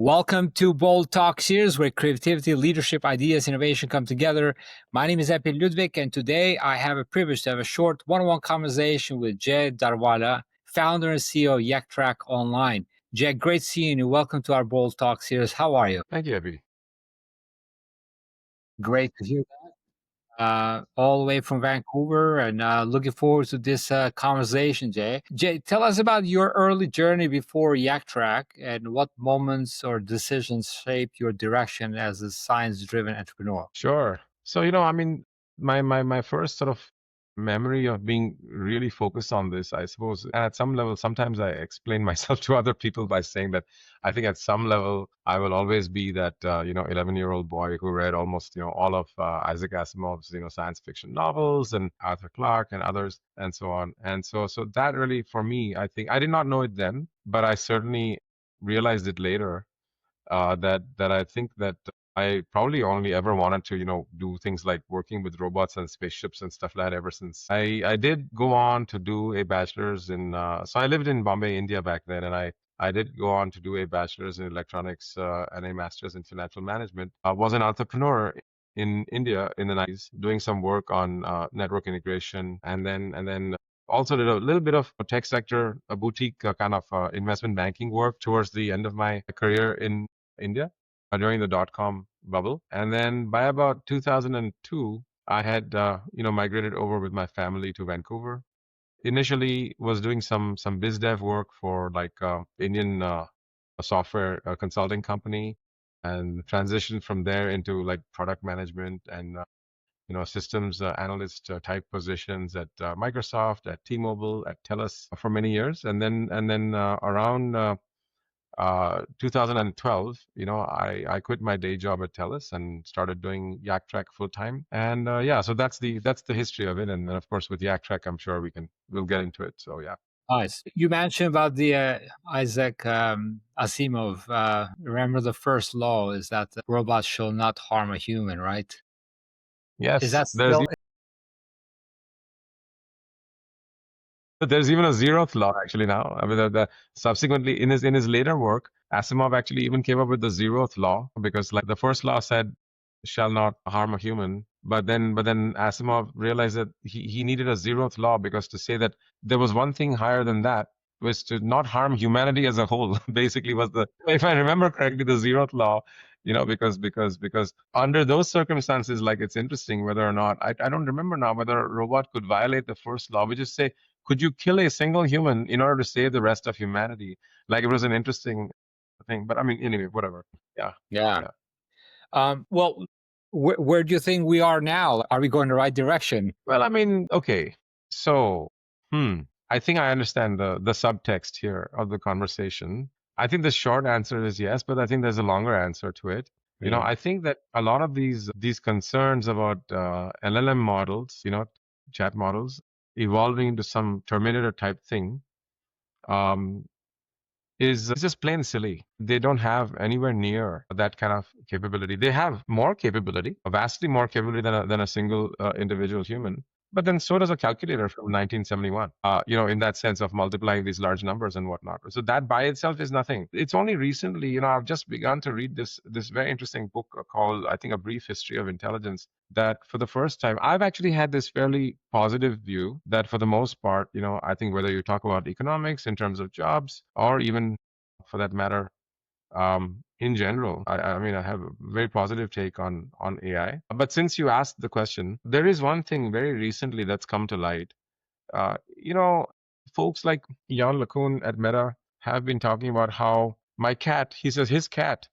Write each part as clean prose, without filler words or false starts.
Welcome to Bold Talk Series, where creativity, leadership, ideas, innovation come together. My name is Epi Ludvik, and today I have a privilege to have a short one-on-one conversation with Jeh Daruvala, founder and CEO of Yactraq Online. Jeh, great seeing you. Welcome to our Bold Talk Series. How are you? Thank you, Epi. Great to hear that. All the way from Vancouver, and looking forward to this conversation, Jeh. Jeh, tell us about your early journey before Yactraq and what moments or decisions shaped your direction as a science-driven entrepreneur. Sure. So, my first sort of memory of being really focused on this, I suppose, and at some level, sometimes I explain myself to other people by saying that I think at some level I will always be that 11-year-old boy who read almost all of Isaac Asimov's science fiction novels and Arthur Clarke and others and so on. And so that really for me, I think I did not know it then, but I certainly realized it later that I think that I probably only ever wanted to, do things like working with robots and spaceships and stuff like that ever since. I did go on to do a bachelor's in, so I lived in Bombay, India back then, and I did go on to do a bachelor's in electronics and a master's in financial management. I was an entrepreneur in India in the 90s, doing some work on network integration, and then also did a little bit of tech sector, a boutique kind of investment banking work towards the end of my career in India during the dot-com bubble. And then by about 2002, I had migrated over with my family to Vancouver. Initially, was doing some biz dev work for like Indian a software consulting company, and transitioned from there into like product management and systems analyst type positions at Microsoft, at T-Mobile, at TELUS for many years, and then around 2012, I quit my day job at TELUS and started doing Yactraq full time. And yeah, so that's the history of it. And then of course with Yactraq, I'm sure we'll get into it. So yeah. Nice. You mentioned about the Isaac Asimov. Remember the first law is that the robots shall not harm a human, right? Is Yes, that still? there's even a zeroth law actually now. I mean, subsequently in his later work, Asimov actually even came up with the zeroth law because like the first law said shall not harm a human, but then Asimov realized that he needed a zeroth law because to say that there was one thing higher than that was to not harm humanity as a whole. Basically, was the if I remember correctly the zeroth law. Because under those circumstances, like it's interesting whether or not I don't remember now whether a robot could violate the first law, which is say could you kill a single human in order to save the rest of humanity? Like it was an interesting thing. But I mean, anyway, whatever. Yeah. Yeah. Yeah. Well, where do you think we are now? Are we going the right direction? Well, I mean, okay. So, I think I understand the subtext here of the conversation. I think the short answer is yes, but I think there's a longer answer to it. Yeah. I think that a lot of these concerns about LLM models, chat models, evolving into some Terminator type thing, um, is just plain silly. They don't have anywhere near that kind of capability. They have more capability, vastly more capability than a single individual human. But then so does a calculator from 1971, in that sense of multiplying these large numbers and whatnot. So that by itself is nothing. It's only recently, I've just begun to read this very interesting book called, I think, A Brief History of Intelligence, that for the first time, I've actually had this fairly positive view that for the most part, I think whether you talk about economics in terms of jobs or even for that matter, in general, I mean, I have a very positive take on AI. But since you asked the question, there is one thing very recently that's come to light. Uh, you know, Folks like Jan LeCun at Meta have been talking about how my cat, he says his cat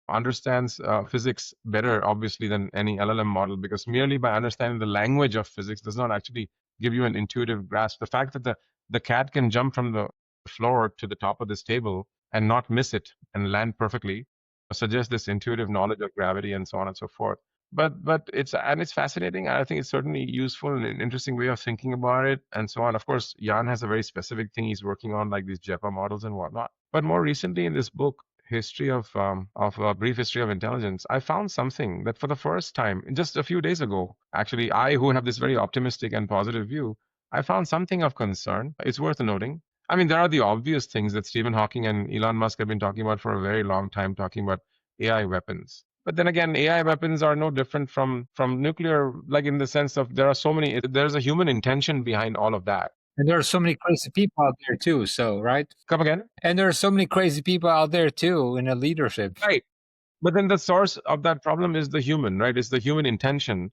understands physics better, obviously, than any LLM model, because merely by understanding the language of physics does not actually give you an intuitive grasp. The fact that the cat can jump from the floor to the top of this table and not miss it and land perfectly suggests this intuitive knowledge of gravity and so on and so forth. But it's fascinating. I think it's certainly useful and an interesting way of thinking about it and so on. Of course, Jan has a very specific thing he's working on, like these JEPA models and whatnot. But more recently in this book, history of a brief history of intelligence, I found something that for the first time, just a few days ago, actually, I who have this very optimistic and positive view, I found something of concern. It's worth noting. I mean, there are the obvious things that Stephen Hawking and Elon Musk have been talking about for a very long time, talking about AI weapons. But then again, AI weapons are no different from nuclear, like in the sense of there are so many. There's a human intention behind all of that. And there are so many crazy people out there too. So, right? Come again? And there are so many crazy people out there too in the leadership. Right. But then the source of that problem is the human, right? It's the human intention.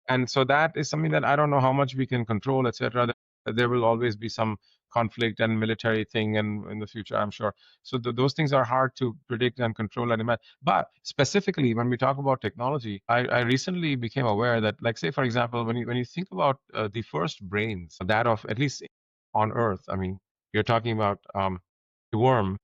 And so that is something that I don't know how much we can control, etc. There will always be some conflict and military thing and in the future, I'm sure. So those things are hard to predict and control and imagine. But specifically, when we talk about technology, I recently became aware that, like, say, for example, when you think about the first brains, that of at least on Earth, I mean, you're talking about the worm,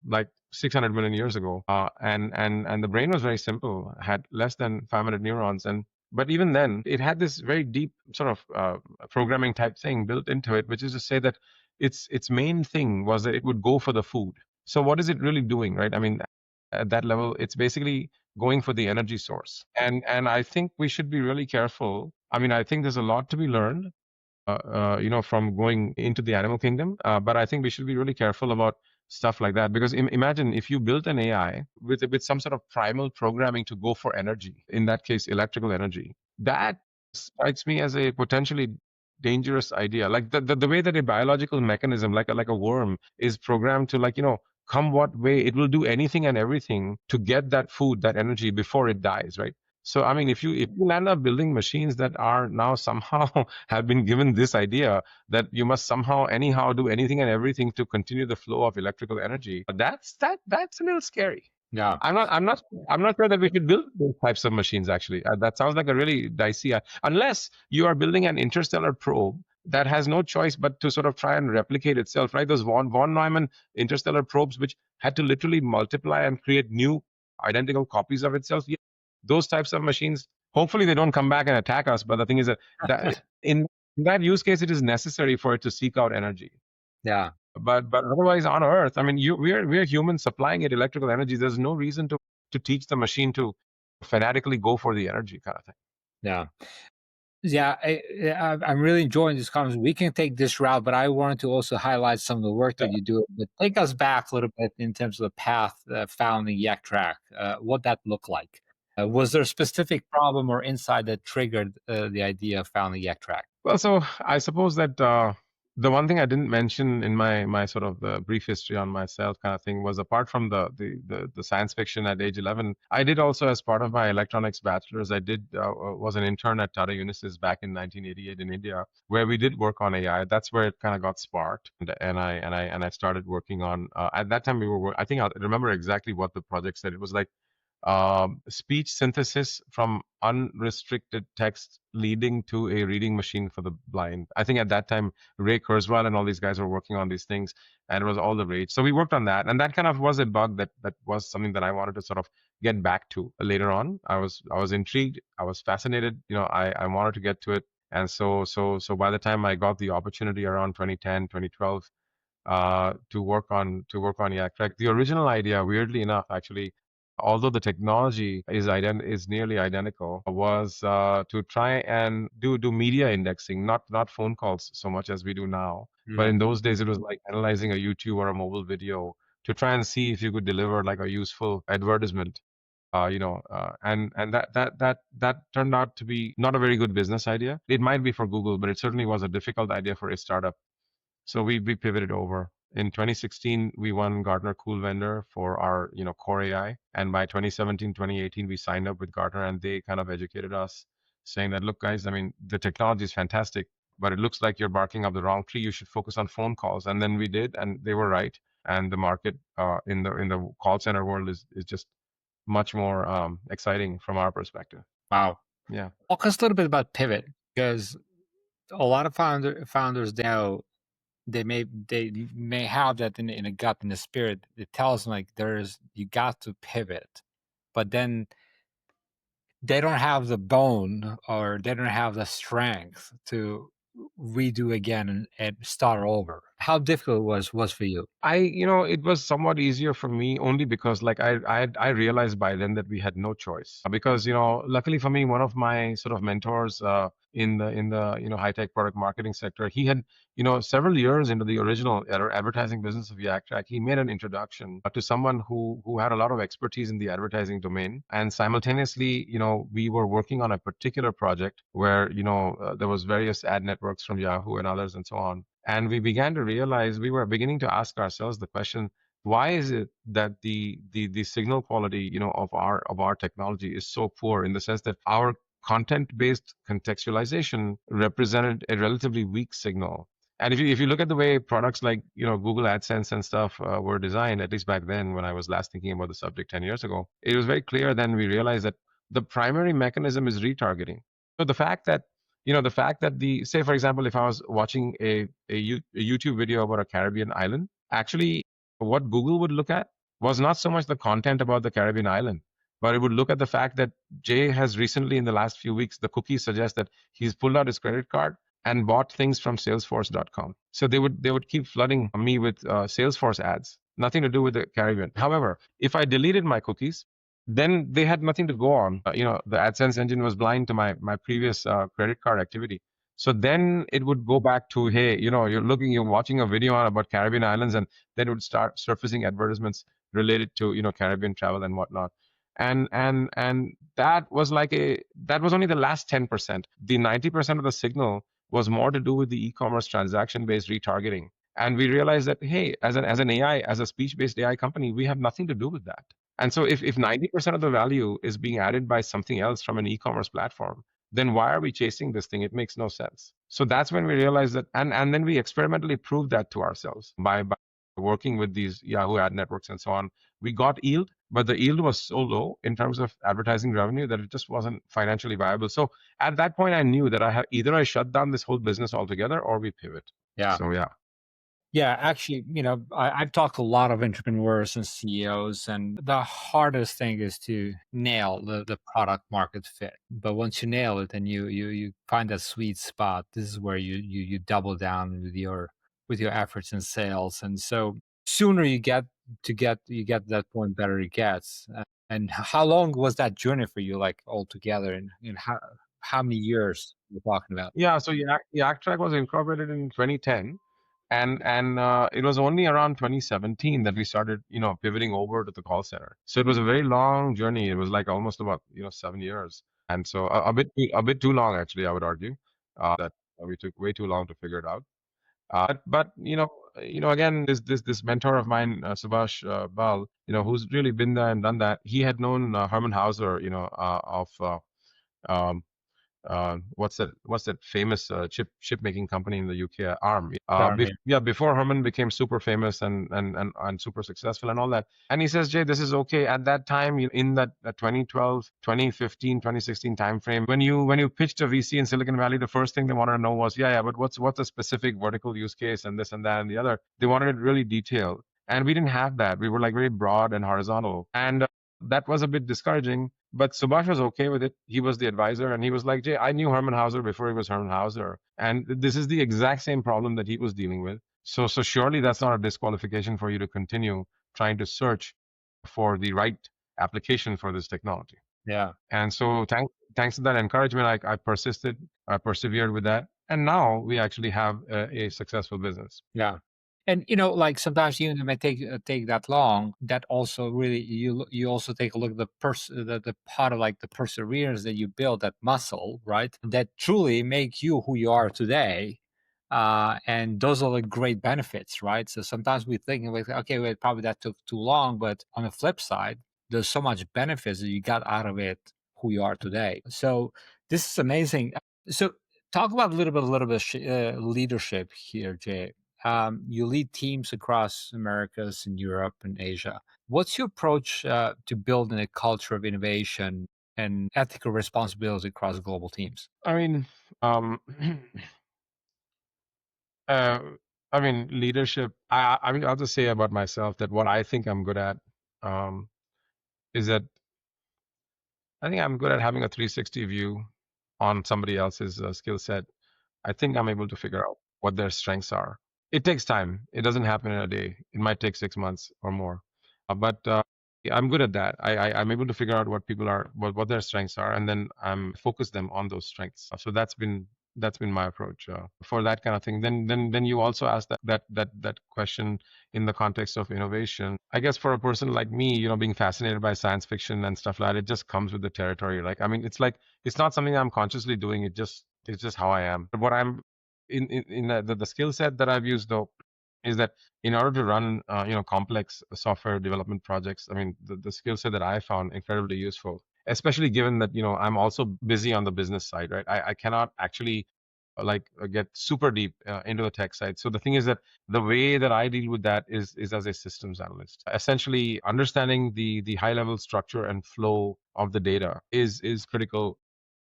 like 600 million years ago, and the brain was very simple, had less than 500 neurons, and but even then, it had this very deep sort of programming type thing built into it, which is to say that its main thing was that it would go for the food. So what is it really doing, right? I mean, at that level, it's basically going for the energy source, and I think we should be really careful. I mean, I think there's a lot to be learned from going into the animal kingdom. But I think we should be really careful about stuff like that because imagine if you built an AI with some sort of primal programming to go for energy, in that case, electrical energy. That strikes me as a potentially dangerous idea. Like the way that a biological mechanism, like a worm, is programmed to come what way, it will do anything and everything to get that food, that energy before it dies, right? So I mean, if you land up building machines that are now somehow have been given this idea that you must somehow anyhow do anything and everything to continue the flow of electrical energy, that's a little scary. Yeah. I'm not sure that we should build those types of machines. Actually, that sounds like a really dicey. Unless you are building an interstellar probe that has no choice but to sort of try and replicate itself, right? Those von Neumann interstellar probes, which had to literally multiply and create new identical copies of itself. Yeah, those types of machines. Hopefully, they don't come back and attack us. But the thing is that in that use case, it is necessary for it to seek out energy. Yeah. But otherwise, on Earth, I mean, we're humans supplying it electrical energy. There's no reason to teach the machine to fanatically go for the energy kind of thing. Yeah. Yeah, I'm really enjoying this conversation. We can take this route, but I wanted to also highlight some of the work Yeah. that you do. But take us back a little bit in terms of the path founding Yactraq, what that looked like. Was there a specific problem or insight that triggered the idea of founding Yactraq? Well, so I suppose that the one thing I didn't mention in my sort of the brief history on myself kind of thing was apart from the science fiction at age 11, I did also as part of my electronics bachelor's, I did was an intern at Tata Unisys back in 1988 in India, where we did work on AI. That's where it kind of got sparked, and I started working on. At that time, I think I remember exactly what the project said. It was like speech synthesis from unrestricted text leading to a reading machine for the blind. I think at that time, Ray Kurzweil and all these guys were working on these things, and it was all the rage. So we worked on that, and that kind of was a bug that was something that I wanted to sort of get back to later on. I was intrigued, I was fascinated. I wanted to get to it, and so by the time I got the opportunity around 2010, 2012 to work on Yactraq. The original idea, weirdly enough, actually, although the technology is nearly identical, was to try and do media indexing, not phone calls so much as we do now. But in those days, it was like analyzing a YouTube or a mobile video to try and see if you could deliver like a useful advertisement. And that turned out to be not a very good business idea. It might be for Google, but it certainly was a difficult idea for a startup. So we pivoted over. In 2016, we won Gartner Cool Vendor for our core AI, and by 2017, 2018, we signed up with Gartner, and they kind of educated us, saying that look, guys, I mean the technology is fantastic, but it looks like you're barking up the wrong tree. You should focus on phone calls, and then we did, and they were right. And the market in the call center world is just much more exciting from our perspective. Wow. Yeah. Talk us a little bit about pivot, because a lot of founders now they may have that in a gut, in the spirit. It tells them like you got to pivot, but then they don't have the bone or they don't have the strength to redo again and start over. How difficult was for you? It was somewhat easier for me only because like I realized by then that we had no choice. Because, luckily for me, one of my sort of mentors in the high tech product marketing sector, he had, several years into the original advertising business of Yactraq, he made an introduction to someone who had a lot of expertise in the advertising domain. And simultaneously, we were working on a particular project where, there was various ad networks from Yahoo and others and so on. And we began to realize, we were beginning to ask ourselves the question, why is it that the signal quality, of our technology is so poor, in the sense that our content based contextualization represented a relatively weak signal. And if you look at the way products like, Google AdSense and stuff were designed, at least back then when I was last thinking about the subject 10 years ago, it was very clear then we realized that the primary mechanism is retargeting. So the fact that say, for example, if I was watching a YouTube video about a Caribbean island, actually what Google would look at was not so much the content about the Caribbean island, but it would look at the fact that Jay has recently, in the last few weeks, the cookies suggest that he's pulled out his credit card and bought things from Salesforce.com. So they would keep flooding me with Salesforce ads, nothing to do with the Caribbean. However, if I deleted my cookies, then they had nothing to go on. The AdSense engine was blind to my previous credit card activity. So then it would go back to, hey, you're watching a video about Caribbean islands, and then it would start surfacing advertisements related to, Caribbean travel and whatnot. And that was only the last 10%. The 90% of the signal was more to do with the e-commerce transaction based retargeting. And we realized that, hey, as an AI, as a speech based AI company, we have nothing to do with that. And so if 90% of the value is being added by something else from an e-commerce platform, then why are we chasing this thing? It makes no sense. So that's when we realized that, and then we experimentally proved that to ourselves by working with these Yahoo ad networks and so on. We got yield, but the yield was so low in terms of advertising revenue that it just wasn't financially viable. So at that point, I knew that either I shut down this whole business altogether or we pivot. Yeah. So yeah. Yeah, actually, I've talked to a lot of entrepreneurs and CEOs, and the hardest thing is to nail the product market fit. But once you nail it and you find that sweet spot, this is where you double down with your efforts in sales. And so sooner you get to that point, better it gets. And how long was that journey for you, like altogether, and how many years we're talking about? Yeah, so Yactraq was incorporated in 2010, and it was only around 2017 that we started, pivoting over to the call center. So it was a very long journey. It was like almost about, 7 years, and so a bit too long, actually, I would argue, that we took way too long to figure it out. But again, this mentor of mine, Subhash Bal, who's really been there and done that. He had known Herman Hauser, of um, what's that famous chip making company in the UK, ARM. Darn here. Yeah, before Herman became super famous and super successful and all that. And he says, Jay, this is okay. At that time, in that 2012, 2015, 2016 timeframe, when you pitched a VC in Silicon Valley, the first thing they wanted to know was, yeah, but what's a specific vertical use case and this and that and the other. They wanted it really detailed. And we didn't have that. We were like very broad and horizontal. And that was a bit discouraging. But Subhash was okay with it. He was the advisor, and he was like, Jay, I knew Herman Hauser before he was Herman Hauser, and this is the exact same problem that he was dealing with. So surely that's not a disqualification for you to continue trying to search for the right application for this technology. Yeah. And so thanks to that encouragement, I persisted, I persevered with that, and now we actually have a successful business. Yeah. And like sometimes even it may take that long. That also really you also take a look at the part of like the perseverance that you build, that muscle, right? That truly make you who you are today. And those are the great benefits, right? So sometimes we think, like, okay, well, probably that took too long, but on the flip side, there's so much benefits that you got out of it, who you are today. So this is amazing. So talk about a little bit leadership here, Jay. You lead teams across Americas and Europe and Asia. What's your approach to building a culture of innovation and ethical responsibility across global teams? I mean, um, uh, leadership. I mean, I'll just say about myself that what I think I'm good at, um, is that I think I'm good at having a 360 view on somebody else's skill set. I think I'm able to figure out what their strengths are. It takes time. It doesn't happen in a day. It might take 6 months or more. But yeah, I'm good at that. I'm able to figure out what people are, what their strengths are, and then I'm focus them on those strengths. So that's been my approach for that kind of thing. Then you also ask that question in the context of innovation. I guess for a person like me, being fascinated by science fiction and stuff like that, it just comes with the territory. Like, I mean, it's not something I'm consciously doing. It's just how I am. What I'm in the skill set that I've used though is that in order to run complex software development projects, I mean the skill set that I found incredibly useful, especially given that I'm also busy on the business side, right? I cannot actually get super deep into the tech side. So the thing is that the way that I deal with that is as a systems analyst, essentially understanding the high level structure and flow of the data is critical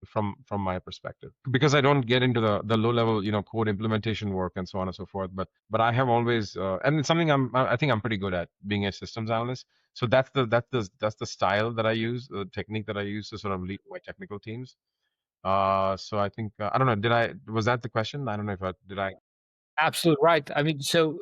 from my perspective, because I don't get into the low level code implementation work and so on and so forth. But I have always and it's something I think I'm pretty good at, being a systems analyst. So that's the style that I use, the technique that I use to sort of lead my technical teams. So I think I don't know. Was that the question? I don't know if I did. I Absolutely right. I mean, so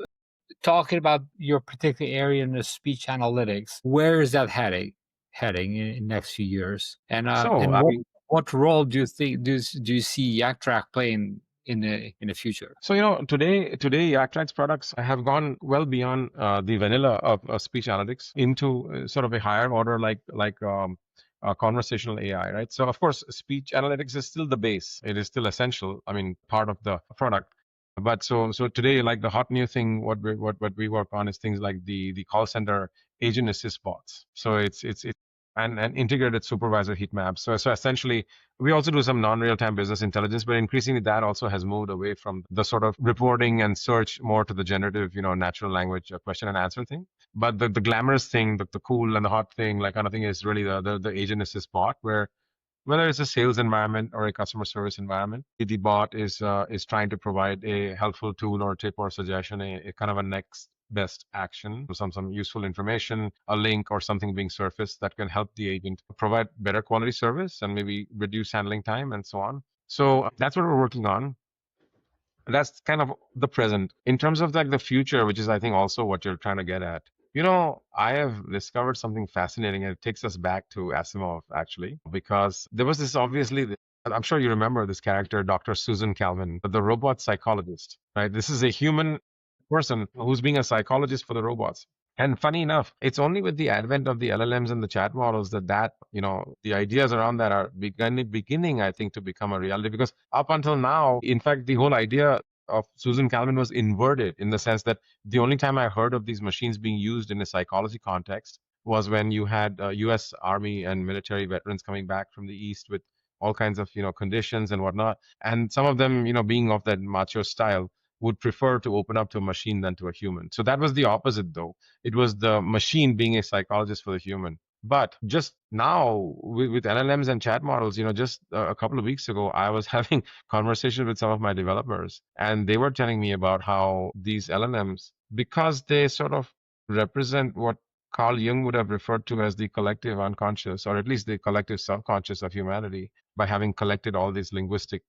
talking about your particular area in the speech analytics, where is that heading in next few years? so And I what mean, what role do you think do you see Yactraq playing in the future? so today Yactraq's products have gone well beyond the vanilla of speech analytics into sort of a higher order, like conversational AI, right? So of course, speech analytics is still the base. It is still essential. I mean, part of the product. But so today, like the hot new thing, what we work on is things like the call center agent assist bots. So it's and integrated supervisor heat maps. So essentially, we also do some non-real-time business intelligence, but increasingly that also has moved away from the sort of reporting and search more to the generative, natural language question and answer thing. But the glamorous thing, the cool and the hot thing, like kind of thing, is really the agent assist bot, where whether it's a sales environment or a customer service environment, the bot is trying to provide a helpful tool or tip or suggestion, a kind of a next best action, some useful information, a link or something being surfaced that can help the agent provide better quality service and maybe reduce handling time and so on. So that's what we're working on. That's kind of the present. In terms of like the future, which is I think also what you're trying to get at. I have discovered something fascinating, and it takes us back to Asimov actually, because there was this obviously. I'm sure you remember this character, Dr. Susan Calvin, the robot psychologist, right? This is a human person who's being a psychologist for the robots. And funny enough, it's only with the advent of the LLMs and the chat models that the ideas around that are beginning, I think, to become a reality. Because up until now, in fact, the whole idea of Susan Calvin was inverted, in the sense that the only time I heard of these machines being used in a psychology context was when you had U.S. Army and military veterans coming back from the East with all kinds of conditions and whatnot, and some of them being of that macho style would prefer to open up to a machine than to a human. So that was the opposite, though. It was the machine being a psychologist for the human. But just now with LLMs and chat models, just a couple of weeks ago, I was having conversations with some of my developers, and they were telling me about how these LLMs, because they sort of represent what Carl Jung would have referred to as the collective unconscious, or at least the collective subconscious of humanity, by having collected all these linguistic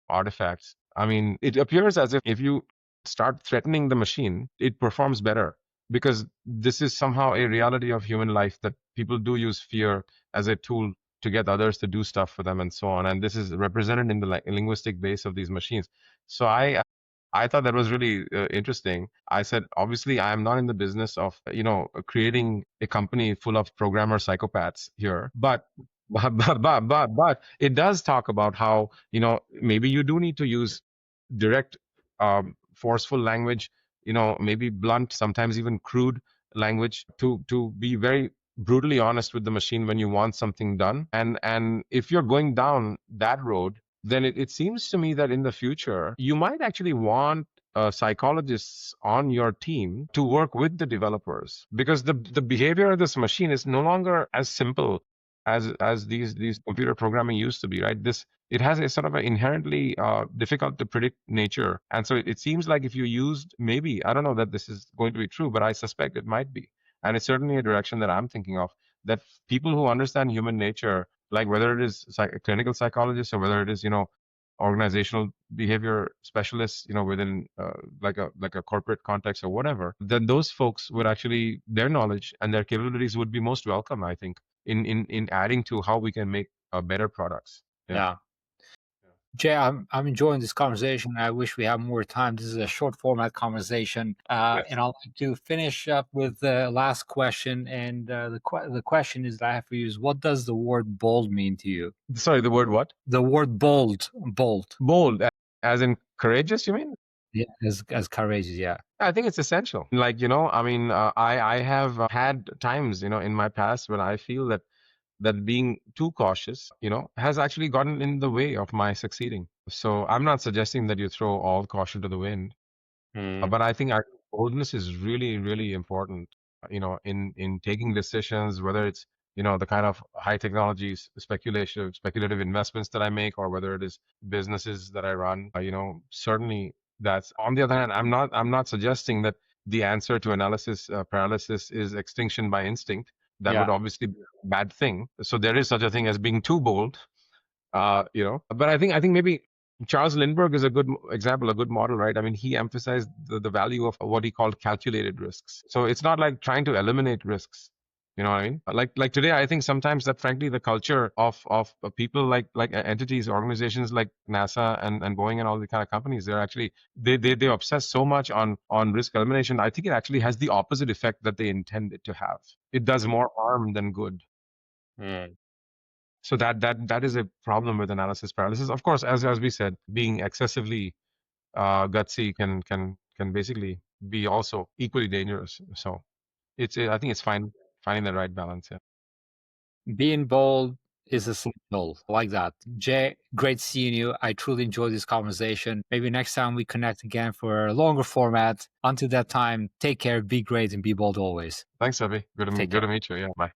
artifacts. I mean, it appears as if you start threatening the machine, it performs better, because this is somehow a reality of human life, that people do use fear as a tool to get others to do stuff for them and so on. And this is represented in the linguistic base of these machines. So I thought that was really interesting. I said, obviously, I am not in the business of, creating a company full of programmer psychopaths here, but it does talk about how, maybe you do need to use direct, forceful language, maybe blunt, sometimes even crude language, to be very brutally honest with the machine when you want something done. And if you're going down that road, then it seems to me that in the future you might actually want psychologists on your team to work with the developers, because the behavior of this machine is no longer as simple as these computer programming used to be, right? This It has a sort of an inherently difficult to predict nature, and so it seems like if you used, maybe, I don't know that this is going to be true, but I suspect it might be, and it's certainly a direction that I'm thinking of, that people who understand human nature, like whether it is clinical psychologists, or whether it is organizational behavior specialists, within like a corporate context or whatever, then those folks would actually, their knowledge and their capabilities would be most welcome, I think, in adding to how we can make better products. Yeah. Yeah. Jay, I'm enjoying this conversation. I wish we had more time. This is a short format conversation, Yes. and I'd like to finish up with the last question. And the question is that I have for you is, what does the word bold mean to you? Sorry, the word what? The word bold, bold, Bold, as in courageous, you mean? yeah, as courageous, yeah, I think it's essential. Like, I mean, I have had times, in my past when I feel that being too cautious, has actually gotten in the way of my succeeding. So I'm not suggesting that you throw all caution to the wind. mm, But I think our boldness is really, really important, in taking decisions, whether it's, the kind of high technology speculative investments that I make, or whether it is businesses that I run. Certainly that's, on the other hand, I'm not suggesting that the answer to analysis paralysis is extinction by instinct. That yeah, would obviously be a bad thing. So there is such a thing as being too bold, but I think maybe Charles Lindbergh is a good example, a good model, right? I mean, he emphasized the value of what he called calculated risks. So it's not like trying to eliminate risks. You know what I mean? Like today, I think sometimes that, frankly, the culture of people, like entities, organizations like NASA and Boeing and all the kind of companies, they're actually, they obsess so much on risk elimination. I think it actually has the opposite effect that they intend it to have. It does more harm than good. mm. So that is a problem with analysis paralysis. Of course, as we said, being excessively gutsy can basically be also equally dangerous. So I think it's finding the right balance. Yeah. Being bold is essential. I like that. Jay, great seeing you. I truly enjoyed this conversation. Maybe next time we connect again for a longer format. Until that time, take care, be great, and be bold always. Thanks, Avi. Good Take to care. meet you. Yeah. Bye.